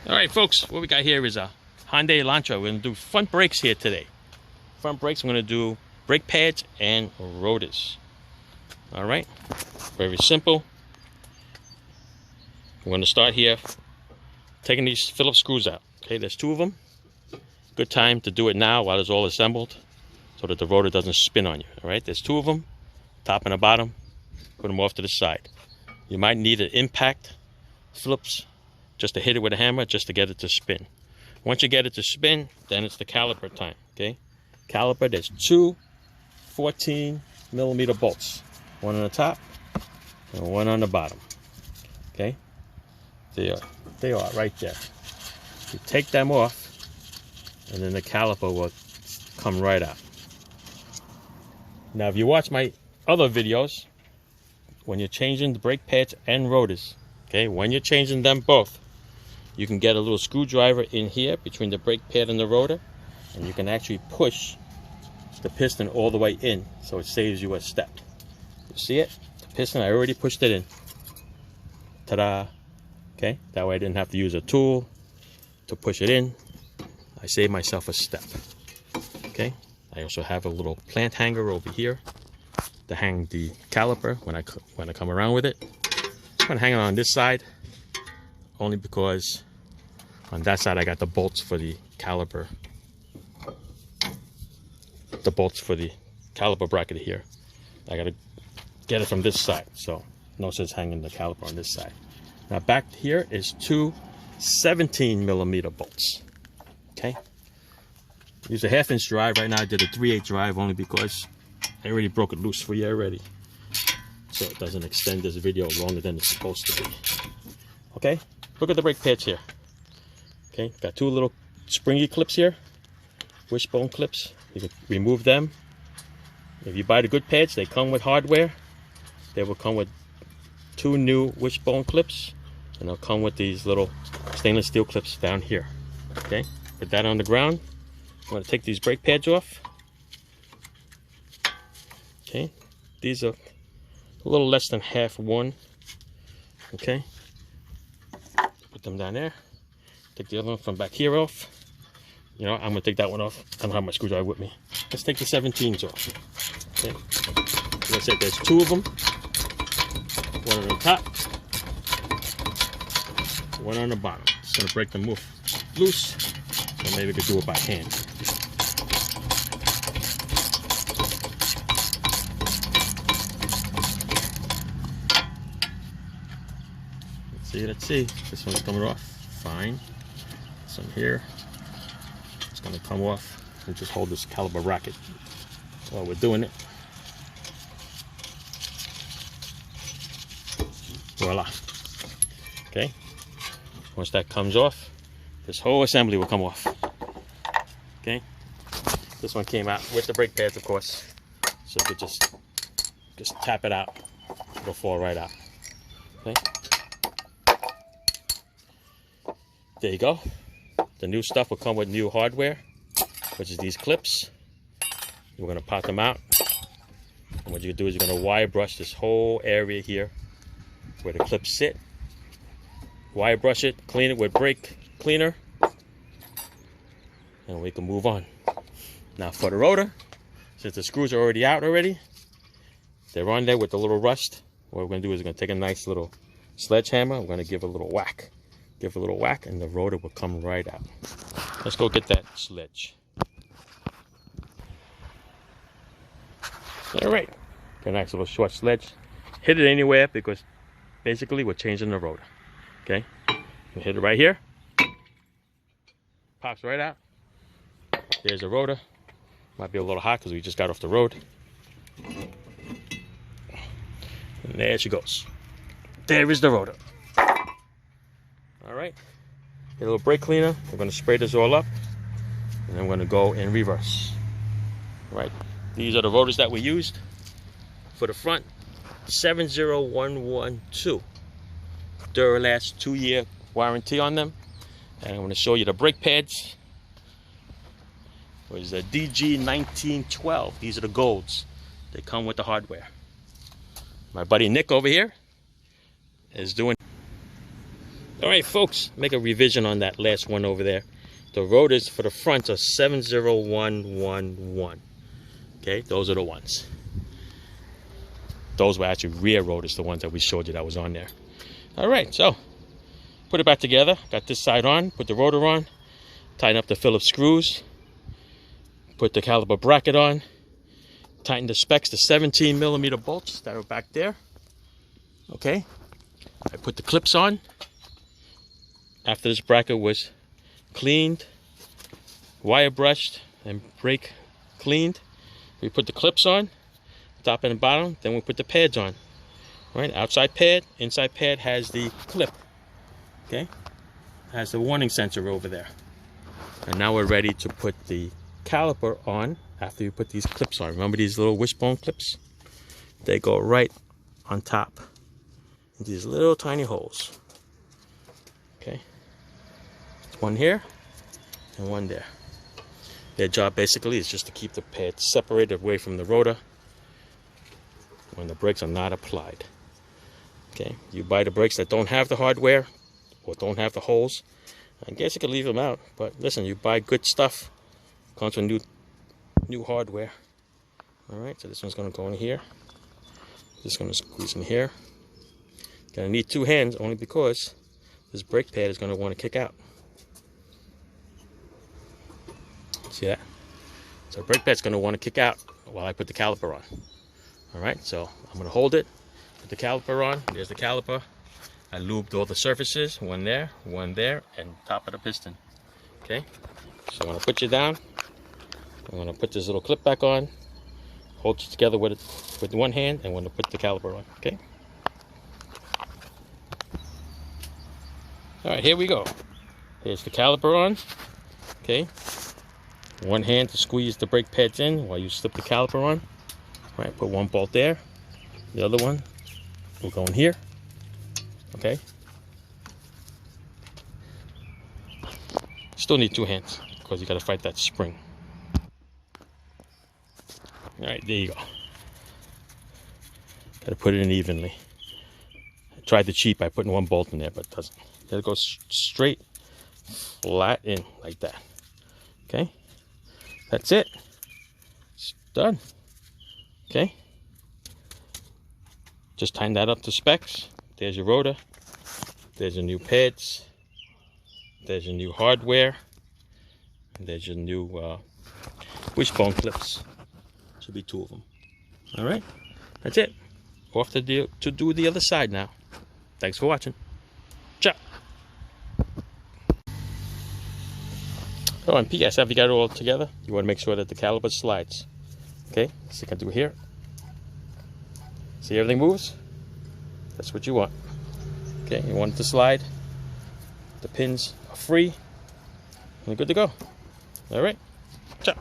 Alright folks, what we got here is a Hyundai Elantra. We're going to do front brakes here today. Front brakes, I'm going to do brake pads and rotors. Alright, very simple. We're going to start here taking these Phillips screws out. Okay, there's two of them. Good time to do it now while it's all assembled so that the rotor doesn't spin on you. Alright, there's two of them, top and the bottom. Put them off to the side. You might need an impact Phillips just to hit it with a hammer, just to get it to spin. Once you get it to spin, then it's the caliper time, okay? Caliper, there's two 14mm bolts. One on the top and one on the bottom, okay? They are right there. You take them off, and then the caliper will come right out. Now, if you watch my other videos, when you're changing the brake pads and rotors, okay, when you're changing them both, you can get a little screwdriver in here between the brake pad and the rotor, and you can actually push the piston all the way in, so it saves you a step. You see it? The piston, I already pushed it in. Ta-da! Okay, that way I didn't have to use a tool to push it in. I saved myself a step. Okay, I also have a little plant hanger over here to hang the caliper when I come around with it. I'm gonna hang it on this side, only because on that side I got the bolts for the caliper. The bolts for the caliper bracket here. I gotta get it from this side, so no sense hanging the caliper on this side. Now back here is two 17mm bolts. Okay. Use a 1/2 inch drive. Right now I did a 3/8 drive only because I already broke it loose for you already, so it doesn't extend this video longer than it's supposed to be. Okay, look at the brake pads here. Okay, got two little springy clips here, wishbone clips. You can remove them. If you buy the good pads, they come with hardware. They will come with two new wishbone clips, and they'll come with these little stainless steel clips down here. Okay, put that on the ground. I'm going to take these brake pads off. Okay, these are a little less than half worn. Okay, put them down there. Take the other one from back here off. You know, I'm gonna take that one off. I don't have my screwdriver with me. Let's take the 17s off. Okay, as I said, there's two of them. One on the top, one on the bottom. Just gonna break them loose, or maybe we could do it by hand. Let's see. This one's coming off fine. This one here, it's gonna come off. And just hold this caliper bracket while we're doing it. Voila. Okay. Once that comes off, this whole assembly will come off. Okay. This one came out with the brake pads, of course, so you could just tap it out. It'll fall right out. Okay. There you go. The new stuff will come with new hardware, which is these clips. We're going to pop them out. And what you do is you're going to wire brush this whole area here where the clips sit. Wire brush it, clean it with brake cleaner, and we can move on. Now for the rotor, since the screws are already out already, they're on there with the little rust. What we're going to do is we're going to take a nice little sledgehammer. We're going to give it a little whack. Give it a little whack and the rotor will come right out. Let's go get that sledge. All right, got a nice little short sledge. Hit it anywhere because basically we're changing the rotor. Okay, you hit it right here. Pops right out. There's the rotor. Might be a little hot because we just got off the road. And there she goes. There is the rotor. All right, get a little brake cleaner. We're going to spray this all up, and then we're going to go in reverse. All right, these are the rotors that we used for the front. 70112. Duralast 2-year warranty on them. And I'm going to show you the brake pads. What is that? DG1912. These are the golds. They come with the hardware. My buddy Nick over here is doing All right, folks, make a revision on that last one over there. The rotors for the front are 70111. Okay, those are the ones. Those were actually rear rotors, the ones that we showed you that was on there. All right, so put it back together. Got this side on, put the rotor on, tighten up the Phillips screws, put the caliper bracket on, tighten the specs, the 17mm bolts that are back there. Okay, I put the clips on. After this bracket was cleaned, wire brushed, and brake cleaned, we put the clips on, top and bottom, then we put the pads on. All right, outside pad, inside pad has the clip. Okay, has the warning sensor over there. And now we're ready to put the caliper on after you put these clips on. Remember these little wishbone clips? They go right on top in these little tiny holes. Okay, one here and one there. Their job basically is just to keep the pad separated away from the rotor when the brakes are not applied. Okay, you buy the brakes that don't have the hardware or don't have the holes, I guess you could leave them out, but listen, you buy good stuff, comes with new hardware. All right, so this one's going to go in here, this is going to squeeze in here. Gonna need two hands only because this brake pad is going to want to kick out. See that? So brake pad's going to want to kick out while I put the caliper on. All right, so I'm going to hold it, put the caliper on. There's the caliper. I lubed all the surfaces, one there, and top of the piston. Okay, so I'm going to put you down. I'm going to put this little clip back on, hold it together with one hand, and I'm going to put the caliper on. Okay. All right, here we go. Here's the caliper on. Okay. One hand to squeeze the brake pads in while you slip the caliper on. All right, put one bolt there. The other one will go in here. Okay. Still need two hands because you got to fight that spring. All right, there you go. Got to put it in evenly. I tried to cheat by putting one bolt in there, but it doesn't. It goes straight, flat in like that. Okay. That's it. It's done. Okay. Just tighten that up to specs. There's your rotor. There's your new pads. There's your new hardware. And there's your new wishbone clips. Should be two of them. All right. That's it. Off to do the other side now. Thanks for watching. Ciao. Oh, and P.S. after you got it all together, you want to make sure that the caliper slides. Okay, so you can do here. See, everything moves? That's what you want. Okay, you want it to slide. The pins are free. And you're good to go. All right, ciao.